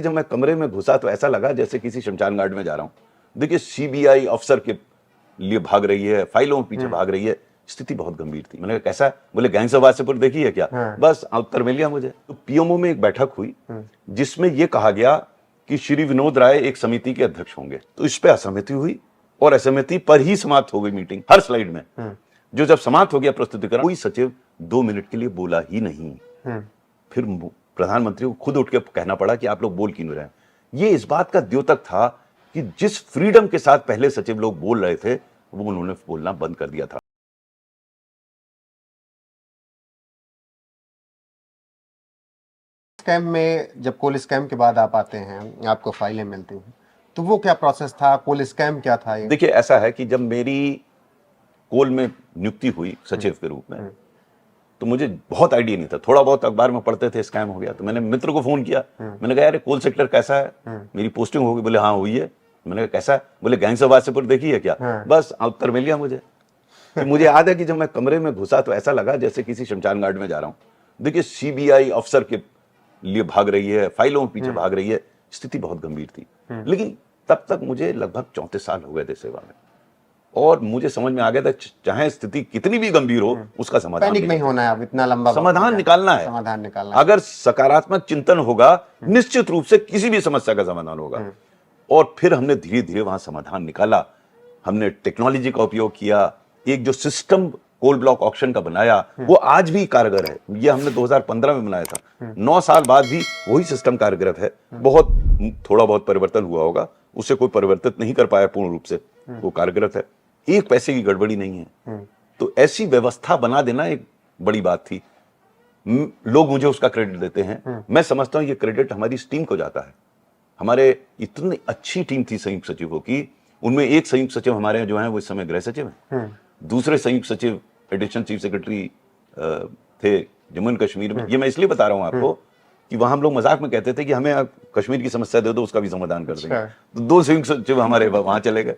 जब मैं कमरे में घुसा तो ऐसा लगा जैसे किसी शमशान घाट में जा रहा हूँ। देखिए सीबीआई अफसर के लिए भाग रही है, फाइलों के पीछे भाग रही है। स्थिति बहुत गंभीर थी। मैंने कहा कैसा? बोले गैंग्स ऑफ वासेपुर देखी है क्या? बस उत्तर मिल गया मुझे। तो पीएमओ में एक बैठक हुई जिसमें यह कहा गया कि श्री विनोद राय एक समिति के अध्यक्ष होंगे। तो इस पर असहमति हुई और असहमति पर ही समाप्त हो गई मीटिंग। हर स्लाइड में जो जब समाप्त हो गया प्रस्तुतिकरण, कोई सचिव 2 मिनट के लिए बोला ही नहीं। फिर प्रधानमंत्री को खुद उठ के कहना पड़ा कि आप लोग बोल क्यों नहीं रहे। ये इस बात का द्योतक था कि जिस फ्रीडम के साथ पहले सचिव लोग बोल रहे थे वो उन्होंने बोलना बंद कर दिया था। स्कैम में जब कोल स्कैम के बाद आप आते हैं, आपको फाइलें मिलती हैं, तो वो क्या प्रोसेस था? कोल स्कैम क्या था ये? देखिए ऐसा है कि जब मेरी कोल में नियुक्ति हुई सचिव के रूप में, तो मुझे बहुत आइडिया नहीं था। थोड़ा बहुत अखबार में पढ़ते थे स्कैम हो गया, तो मैंने मित्र को फोन किया। मैंने कहा यार कोल सेक्टर कैसा है, मेरी पोस्टिंग होगी? बोले हाँ हुई है। मैंने कहा कैसा? बोले गैंग्स ऑफ वासेपुर देखी है क्या? बस उत्तर मिल गया मुझे। तो मुझे याद है कि जब मैं कमरे में घुसा तो ऐसा लगा जैसे किसी शमशान घाट में जा रहा हूँ। देखिए सीबीआई अफसर के लिए भाग रही है, फाइलों के पीछे भाग रही है। स्थिति बहुत गंभीर थी। लेकिन तब तक मुझे लगभग 34 साल हो गए थे सेवा में, और मुझे समझ में आ गया था चाहे स्थिति कितनी भी गंभीर हो उसका समाधान पैनिक नहीं होना है। अब इतना लंबा समाधान निकालना है, समाधान निकालना है। अगर सकारात्मक चिंतन होगा निश्चित रूप से किसी भी समस्या का समाधान होगा। और फिर हमने धीरे धीरे वहां समाधान निकाला। हमने टेक्नोलॉजी का उपयोग किया। एक जो सिस्टम कोल ब्लॉक ऑक्शन का बनाया वो आज भी कारगर है। ये हमने 2015 में बनाया था। 9 साल बाद भी वही सिस्टम कारगर है। बहुत थोड़ा बहुत परिवर्तन हुआ होगा, उसे कोई परिवर्तित नहीं कर पाया पूर्ण रूप से, वो कारगर है। एक पैसे की गड़बड़ी नहीं है। तो ऐसी व्यवस्था बना देना एक बड़ी बात थी। लोग मुझे उसका क्रेडिट देते हैं। मैं समझता हूं ये क्रेडिट हमारी इस टीम को जाता है। हमारे इतनी अच्छी टीम थी संयुक्त सचिवों की। उनमें एक संयुक्त सचिव हमारे जो हैं वो इस समय गृह सचिव हैं। दूसरे संयुक्त सचिव एडिशनल चीफ सेक्रेटरी थे जम्मू एंड कश्मीर में। ये मैं इसलिए बता रहा हूं आपको कि वहां हम लोग मजाक में कहते थे कि हमें कश्मीर की समस्या दे दो, उसका भी समाधान कर देंगे। तो 2 संयुक्त सचिव हमारे वहां चले गए।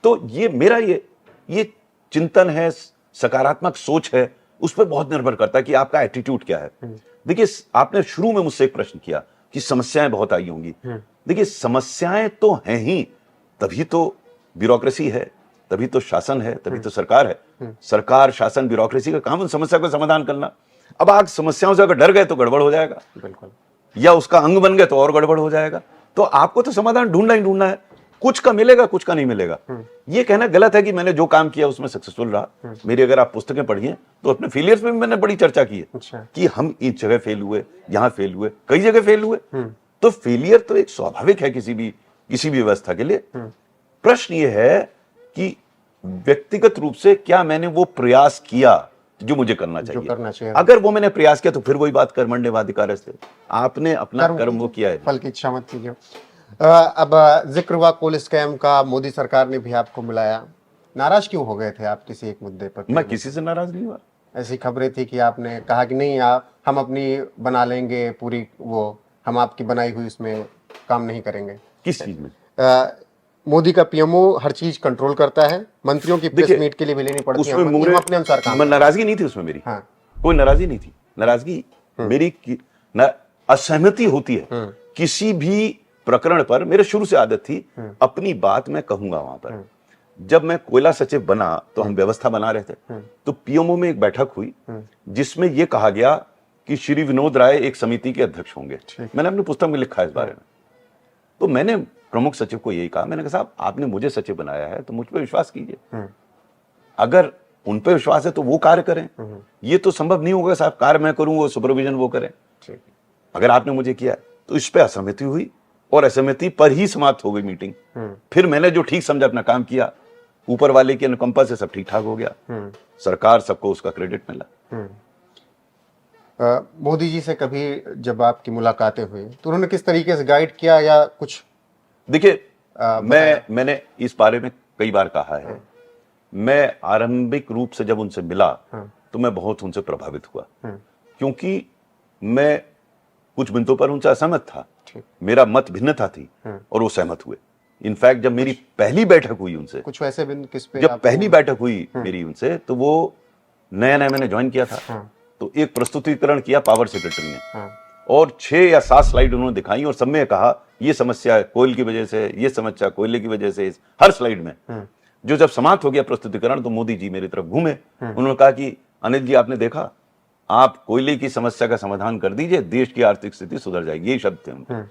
तो ये मेरा ये चिंतन है, सकारात्मक सोच है, उस पर बहुत निर्भर करता है कि आपका एटीट्यूड क्या है। देखिए आपने शुरू में मुझसे एक प्रश्न किया कि समस्याएं बहुत आई होंगी। देखिए समस्याएं तो हैं ही, तभी तो ब्यूरोक्रेसी है, तभी तो शासन है, तभी तो सरकार है। सरकार, शासन, ब्यूरोक्रेसी का काम उन समस्या का समाधान करना। अब आप समस्याओं से अगर डर गए तो गड़बड़ हो जाएगा, बिल्कुल, या उसका अंग बन गए तो और गड़बड़ हो जाएगा। तो आपको तो समाधान ढूंढना ही ढूंढना है। कुछ का मिलेगा, कुछ का नहीं मिलेगा। ये कहना गलत है कि मैंने जो काम किया उसमें सक्सेसफुल रहा। मेरी अगर आप पुस्तकें पढ़िए तो अपने फेलियर्स में भी मैंने बड़ी चर्चा की है कि हम इस जगह फेल हुए, यहां फेल हुए, कई जगह फेल हुए। तो फेलियर तो एक स्वाभाविक है किसी भी व्यवस्था के लिए। प्रश्न ये है कि व्यक्तिगत रूप से क्या मैंने वो प्रयास किया जो मुझे करना चाहिए। अगर वो मैंने प्रयास किया तो फिर वही बात कर्मण्येवाधिकारस्ते, आपने अपना कर्म वो किया है, फल की इच्छा मत कीजिए। अब जिक्र हुआ कोल स्कैम का, मोदी सरकार ने भी आपको मिलाया। नाराज क्यों हो गए थे आप किसी एक मुद्दे पर? मैं किसी से नाराज नहीं हुआ। ऐसी खबरें थी कि आपने कहा कि नहीं हम अपनी बना लेंगे पूरी, वो हम आपकी बनाई हुई उसमें काम नहीं करेंगे। किस चीज में? मोदी का पीएमओ हर चीज कंट्रोल करता है, मंत्रियों की प्रेस मीट के लिए भी लेनी पड़ती है, हम अपने अनुसार काम। नाराजगी नहीं थी उसमें मेरी। कोई नाराजगी नहीं थी। नाराजगी मेरी असहमति होती है किसी भी प्रकरण पर। मेरे शुरू से आदत थी अपनी बात मैं कहूंगा वहां पर। जब मैं कोयला सचिव बना तो हम व्यवस्था बना रहे थे। तो पीएमओ में एक बैठक हुई जिसमें यह कहा गया कि श्री विनोद राय एक समिति के अध्यक्ष होंगे। मैंने अपनी पुस्तक में लिखा है इस बारे में। तो मैंने प्रमुख सचिव को यही कहा, मैंने कहा साहब आपने मुझे सचिव बनाया है तो मुझ पर विश्वास कीजिए। अगर उन पर विश्वास है तो वो कार्य करें। ये तो संभव नहीं होगा साहब कार्य मैं करूं वो सुपरविजन वो करें। अगर आपने मुझे किया तो इस पे असहमति हुई और असहमति पर ही समाप्त हो गई मीटिंग। फिर मैंने जो ठीक समझा अपना काम किया, ऊपर वाले की अनुकंपा से सब ठीक ठाक हो गया। सरकार सबको उसका क्रेडिट मिला। मोदी जी से कभी जब आपकी मुलाकातें हुई तो उन्होंने किस तरीके से गाइड किया या कुछ? देखिए मैंने इस बारे में कई बार कहा है। मैं आरंभिक रूप से जब उनसे मिला तो मैं बहुत उनसे प्रभावित हुआ, क्योंकि मैं कुछ बिंदुओं पर उनसे असहमत था। मेरा मत भिन्नता थी और वो सहमत हुए। इनफैक्ट जब मेरी पहली बैठक हुई उनसे, कुछ वैसे बिंदु किस पे? जब पहली बैठक हुई मेरी उनसे, तो वो नया नया मैंने ज्वाइन किया था। तो एक प्रस्तुतिकरण किया पावर सेक्रेटरी ने और 6 या 7 स्लाइड उन्होंने दिखाई और सब में कहा ये समस्या कोयल की वजह से, ये समस्या कोयले की वजह से, हर स्लाइड में। जो जब समाप्त हो गया प्रस्तुतिकरण तो मोदी जी मेरी तरफ घूमे, उन्होंने कहा कि अनिल जी आपने देखा, आप कोयले की समस्या का समाधान कर दीजिए, देश की आर्थिक स्थिति सुधर जाएगी, यही शब्द थे उनके।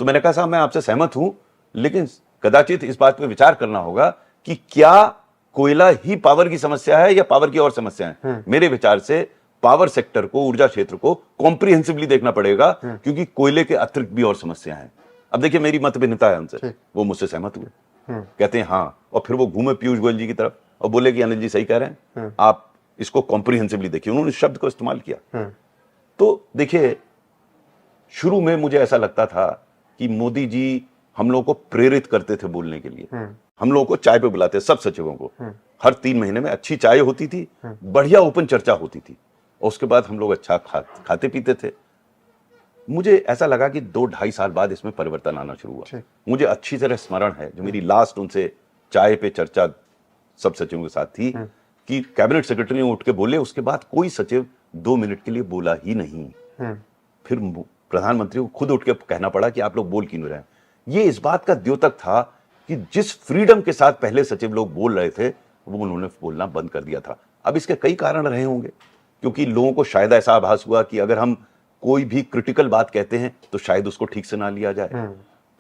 तो मैंने कहा साहब मैं आपसे सहमत हूं, लेकिन कदाचित इस बात पे विचार करना होगा कि क्या कोयला ही पावर की समस्या है या पावर की और समस्या है। मेरे विचार से पावर सेक्टर को, ऊर्जा क्षेत्र को कॉम्प्रिहेंसिवली देखना पड़ेगा, क्योंकि कोयले के अतिरिक्त भी और समस्या है। अब देखिए मेरी मत भिन्नता है उनसे, वो मुझसे सहमत हुए, कहते हैं हाँ, और फिर वो घूमे पीयूष गोयल जी की तरफ और बोले कि अनिल जी सही कह रहे हैं, आप इसको कॉम्प्रिहेंसिवली देखिए। उन्होंने इस शब्द को इस्तेमाल किया। तो देखिए शुरू में मुझे ऐसा लगता था कि मोदी जी हम लोगों को प्रेरित करते थे बोलने के लिए। हम लोगों को चाय पे बुलाते, सब सचिवों को, हर 3 महीने में अच्छी चाय होती थी, बढ़िया ओपन चर्चा होती थी, और उसके बाद हम लोग अच्छा खाते पीते थे। मुझे ऐसा लगा कि 2-2.5 साल बाद इसमें परिवर्तन आना शुरू हुआ। मुझे अच्छी तरह स्मरण है जो मेरी लास्ट उनसे चाय पे चर्चा सब सचिवों के साथ थी कि कैबिनेट सेक्रेटरी ने उठ के बोले, उसके बाद कोई सचिव 2 मिनट के लिए बोला ही नहीं। फिर प्रधानमंत्री को खुद उठ के कहना पड़ा कि आप लोग बोल क्यों नहीं रहे। ये इस बात का द्योतक था कि जिस फ्रीडम के साथ पहले सचिव लोग बोल रहे थे वो उन्होंने बोलना बंद कर दिया था। अब इसके कई कारण रहे होंगे, क्योंकि लोगों को शायद ऐसा आभास हुआ कि अगर हम कोई भी क्रिटिकल बात कहते हैं तो शायद उसको ठीक से ना लिया जाए।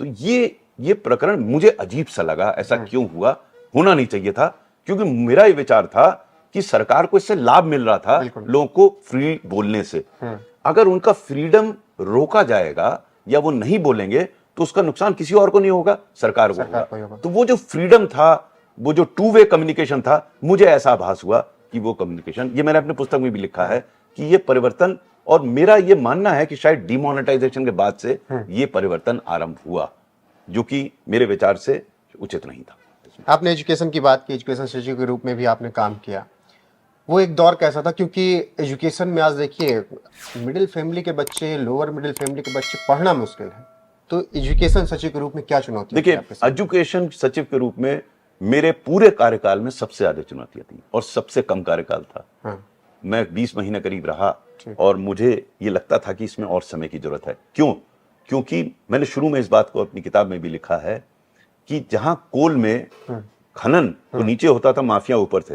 तो ये प्रकरण मुझे अजीब सा लगा, ऐसा क्यों हुआ, होना नहीं चाहिए था, क्योंकि मेरा ये विचार था कि सरकार को इससे लाभ मिल रहा था लोगों को फ्री बोलने से। अगर उनका फ्रीडम रोका जाएगा या वो नहीं बोलेंगे तो उसका नुकसान किसी और को नहीं होगा, सरकार को होगा। तो वो जो फ्रीडम था, वो जो 2 वे कम्युनिकेशन था, मुझे ऐसा आभास हुआ कि वो कम्युनिकेशन, ये मैंने अपने पुस्तक में भी लिखा है कि ये परिवर्तन, और मेरा ये मानना है कि शायद डिमोनेटाइजेशन के बाद से ये परिवर्तन आरंभ हुआ, जो कि मेरे विचार से उचित नहीं था। आपने एजुकेशन की बात की, एजुकेशन सचिव के रूप में भी आपने काम किया। वो एक दौर कैसा था, क्योंकि एजुकेशन में आज देखिए मिडिल फैमिली के बच्चे, लोअर मिडिल फैमिली के बच्चे पढ़ना मुश्किल है, तो एजुकेशन सचिव के रूप में क्या चुनौती? देखिए एजुकेशन सचिव के रूप में मेरे पूरे कार्यकाल में सबसे ज्यादा चुनौतियां थी और सबसे कम कार्यकाल था। मैं 20 महीने करीब रहा और मुझे ये लगता था कि इसमें और समय की जरूरत है। क्यों? क्योंकि मैंने शुरू में इस बात को अपनी किताब में भी लिखा है कि जहां कोल में खनन तो नीचे होता था, माफिया ऊपर थे।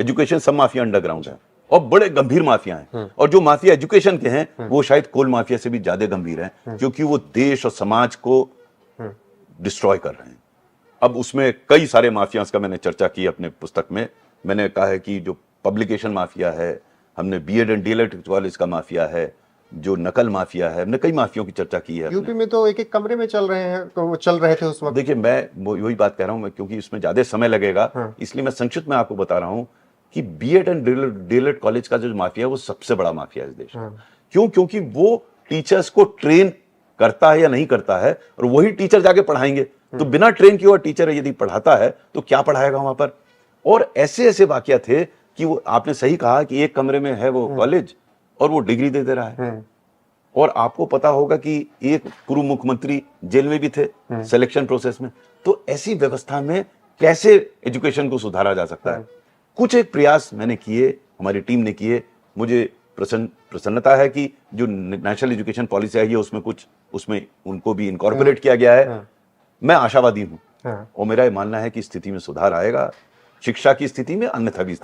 एजुकेशन सब माफिया अंडरग्राउंड है और बड़े गंभीर माफिया हैं, और जो माफिया एजुकेशन के हैं वो शायद कोल माफिया से भी ज्यादा गंभीर हैं, क्योंकि वो देश और समाज को डिस्ट्रॉय कर रहे हैं। अब उसमें कई सारे माफियाज का मैंने चर्चा की अपने पुस्तक में। मैंने कहा है कि जो पब्लिकेशन माफिया है, हमने बीएड एंड डीएलएड कॉलेज का माफिया है, जो नकल माफिया है, हमने कई माफियों की चर्चा की है। यूपी में तो एक कमरे में चल रहे थे उस वक्त। देखिए मैं वही बात कह रहा हूं, मैं क्योंकि इसमें ज्यादा समय लगेगा, इसलिए मैं संक्षिप्त में आपको बता रहा हूं कि बीएड एंड डीएलएड कॉलेज का जो माफिया है वो सबसे बड़ा माफिया है इस देश में। क्यों? क्योंकि वो टीचर्स को ट्रेन करता है या नहीं करता है, और वही टीचर जाके पढ़ाएंगे। तो बिना ट्रेन किए हुआ टीचर यदि पढ़ाता है तो क्या पढ़ाएगा वहां पर। और ऐसे ऐसे वाकया थे कि वो, आपने सही कहा कि एक कमरे में है वो कॉलेज और वो डिग्री दे रहा है। और आपको पता होगा कि एक पूर्व मुख्यमंत्री जेल में भी थे सिलेक्शन प्रोसेस में। तो ऐसी व्यवस्था में कैसे एजुकेशन को सुधारा जा सकता है? कुछ एक प्रयास मैंने किए, हमारी टीम ने किए। मुझे प्रसन्नता है कि जो नेशनल एजुकेशन पॉलिसी आई है उसमें उनको भी इनकॉर्पोरेट किया गया है। मैं आशावादी हूं और मेरा ये मानना है कि स्थिति में सुधार आएगा, शिक्षा की स्थिति में, अन्यथा भी।